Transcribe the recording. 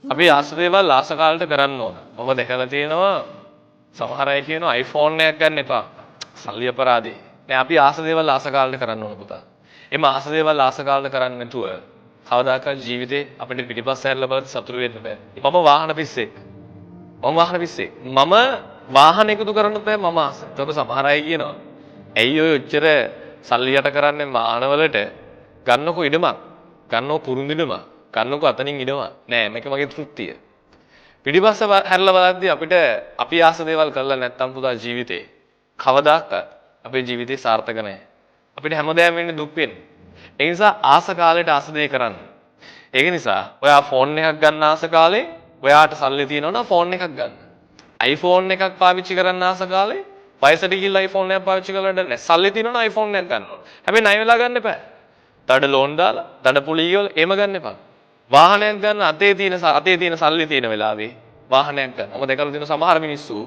අපි ආස දේවල් ආස කාලෙට කරන්න ඕන. ඔබ දැකලා තියෙනවා සමහර අය කියනවා iPhone එකක් ගන්න එපා. සල්ලි අපරාධේ. නෑ අපි ආස දේවල් ආස කාලෙට කරන්න ඕන පුතා. එම ආස දේවල් ආස කාලෙට කරන්නේ නැතුව කවදාකවත් ජීවිතේ අපිට පිටිපස්ස හැරලා බලද්දි සතුටු වෙන්න බෑ. මම වාහන පිස්සෙක්. මම වාහන එකතු කරන්න බෑ මම ආස. ඒක සමහර අය කියනවා. ඇයි ඔය ඔච්චර සල්ලි යට කරන්නේ වාහනවලට? ගන්නකො ඉඩමක්. ගන්නකො කුරුඳිනම. ගන්නකො අතනින් ඉඩමක්. නෑ මේක මගේ තෘප්තිය. පිටිපස්ස හැරලා බලද්දි අපිට අපි ආස දේවල් කරලා නැත්තම් පුතා ජීවිතේ කවදාක අපේ ජීවිතේ සාර්ථක නැහැ. අපිට හැමදාම වෙන්නේ දුක් වෙන්නේ. ඒ නිසා ආස කාලේට ආස දේ කරන්න. ඒක නිසා ඔයා ෆෝන් එකක් ගන්න ආස කාලේ ඔයාට සල්ලි තියෙනවා නම් ෆෝන් එකක් ගන්න. iPhone එකක් පාවිච්චි කරන්න ආස කාලේ වයසට ගිහිල්ලා iPhone එකක් පාවිච්චි කරන්න නැහැ. සල්ලි තියෙනවා නම් iPhone එකක් ගන්න ඕන. හැබැයි ණය වෙලා ගන්න එපා. දඩ ලෝන් දාලා දඩ පුලී වල එහෙම ගන්න එපා. වාහනයක් ගන්න අතේ තියෙන සල්ලි තියෙන වෙලාවේ වාහනයක් ගන්න. මම දැකලා තියෙන සමහර මිනිස්සු